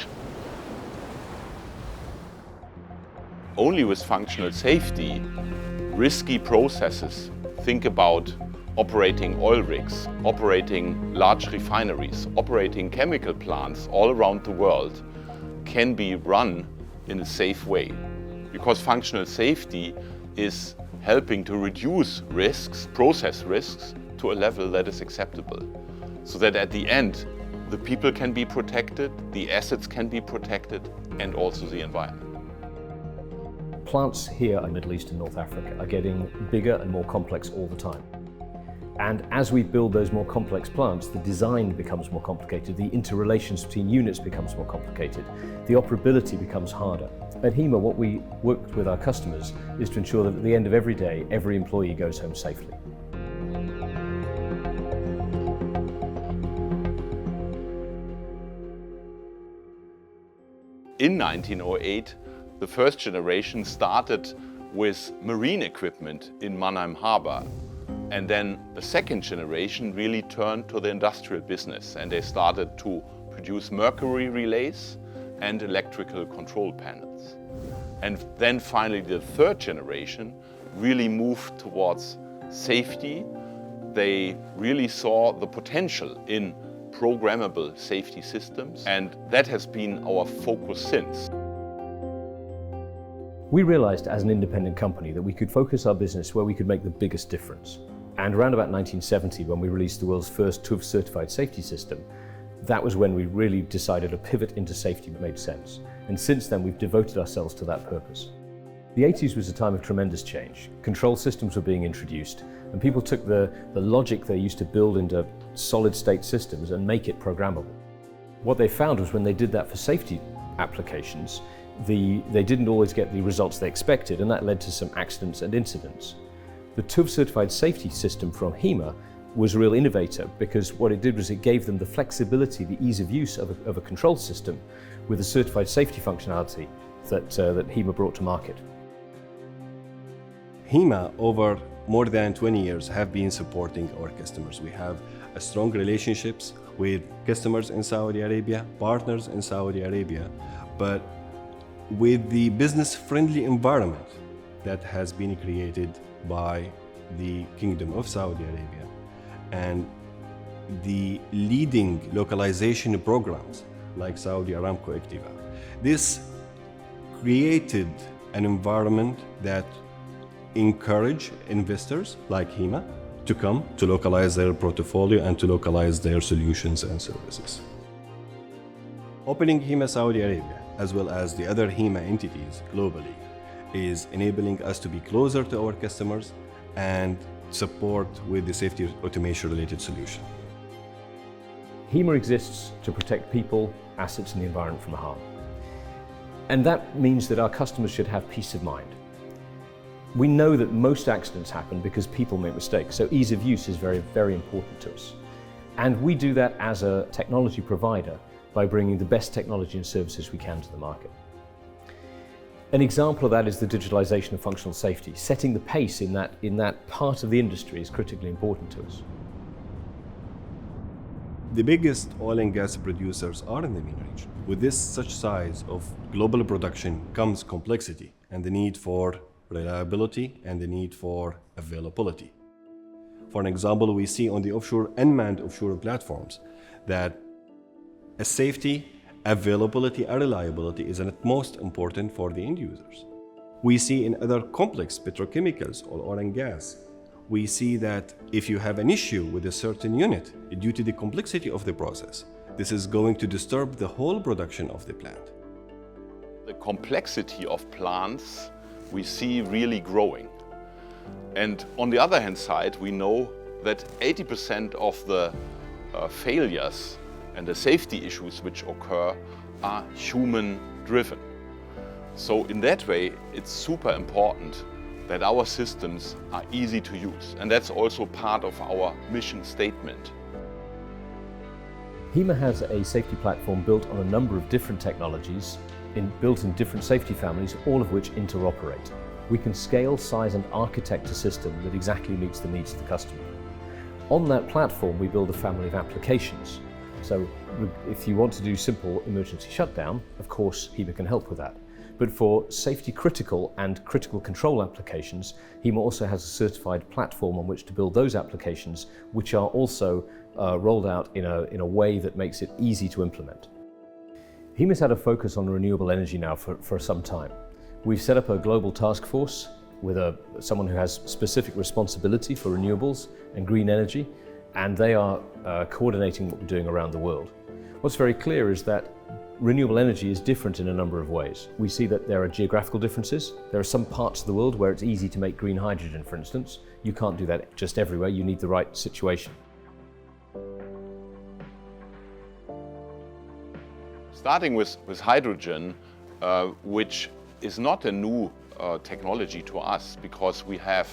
function. Only with functional safety, risky processes, think about operating oil rigs, operating large refineries, operating chemical plants all around the world, can be run in a safe way. Because functional safety is helping to reduce risks, process risks, to a level that is acceptable. So that at the end, the people can be protected, the assets can be protected, and also the environment. Plants here in Middle East and North Africa are getting bigger and more complex all the time. And as we build those more complex plants, the design becomes more complicated, the interrelations between units becomes more complicated, the operability becomes harder. At HIMA, what we work with our customers is to ensure that at the end of every day, every employee goes home safely. In 1908, the first generation started with marine equipment in Mannheim Harbor. And then the second generation really turned to the industrial business, and they started to produce mercury relays and electrical control panels. And then finally the third generation really moved towards safety. They really saw the potential in programmable safety systems, and that has been our focus since. We realized as an independent company that we could focus our business where we could make the biggest difference. And around about 1970, when we released the world's first TÜV certified safety system, that was when we really decided a pivot into safety made sense. And since then, we've devoted ourselves to that purpose. The 80s was a time of tremendous change. Control systems were being introduced, and people took the logic they used to build into solid state systems and make it programmable. What they found was when they did that for safety applications, they didn't always get the results they expected, and that led to some accidents and incidents. The TÜV certified safety system from HIMA was a real innovator, because what it did was it gave them the flexibility, the ease of use of a control system with the certified safety functionality that HIMA brought to market. HIMA, over more than 20 years, have been supporting our customers. We have strong relationships with customers in Saudi Arabia, partners in Saudi Arabia, but with the business-friendly environment that has been created by the Kingdom of Saudi Arabia and the leading localization programs like Saudi Aramco Activa. This created an environment that encourage investors like HIMA to come to localize their portfolio and to localize their solutions and services. Opening HIMA Saudi Arabia, as well as the other HIMA entities globally, is enabling us to be closer to our customers and support with the safety automation related solution. HIMA exists to protect people, assets and the environment from harm. And that means that our customers should have peace of mind. We know that most accidents happen because people make mistakes, so ease of use is very, very important to us. And we do that as a technology provider by bringing the best technology and services we can to the market. An example of that is the digitalization of functional safety. Setting the pace in that part of the industry is critically important to us. The biggest oil and gas producers are in the MENA region. With this such size of global production comes complexity and the need for reliability and the need for availability. For an example, we see on the offshore unmanned offshore platforms that a safety, availability and reliability is at most important for the end users. We see in other complex petrochemicals or oil and gas, we see that if you have an issue with a certain unit due to the complexity of the process, this is going to disturb the whole production of the plant. The complexity of plants we see really growing. And on the other hand side, we know that 80% of the failures and the safety issues which occur are human-driven. So in that way, it's super important that our systems are easy to use. And that's also part of our mission statement. HIMA has a safety platform built on a number of different technologies, built in different safety families, all of which interoperate. We can scale, size and architect a system that exactly meets the needs of the customer. On that platform, we build a family of applications. So if you want to do simple emergency shutdown, of course HIMA can help with that. But for safety critical and critical control applications, HIMA also has a certified platform on which to build those applications, which are also rolled out in a way that makes it easy to implement. HIMA's had a focus on renewable energy now for some time. We've set up a global task force with someone who has specific responsibility for renewables and green energy, and they are coordinating what we're doing around the world. What's very clear is that renewable energy is different in a number of ways. We see that there are geographical differences. There are some parts of the world where it's easy to make green hydrogen, for instance. You can't do that just everywhere. You need the right situation. Starting with hydrogen, which is not a new technology to us, because we have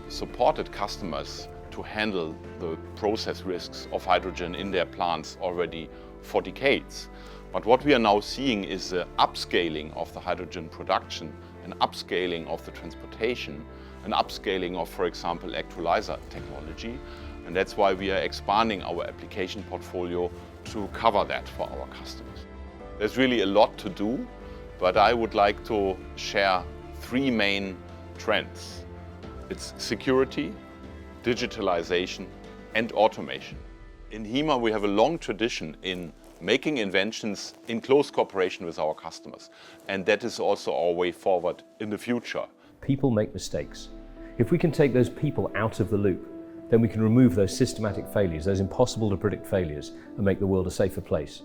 supported customers to handle the process risks of hydrogen in their plants already for decades. But what we are now seeing is an upscaling of the hydrogen production, an upscaling of the transportation, an upscaling of, for example, electrolyzer technology. And that's why we are expanding our application portfolio to cover that for our customers. There's really a lot to do, but I would like to share three main trends. It's security, digitalization, and automation. In HIMA, we have a long tradition in making inventions in close cooperation with our customers. And that is also our way forward in the future. People make mistakes. If we can take those people out of the loop, then we can remove those systematic failures, those impossible to predict failures, and make the world a safer place.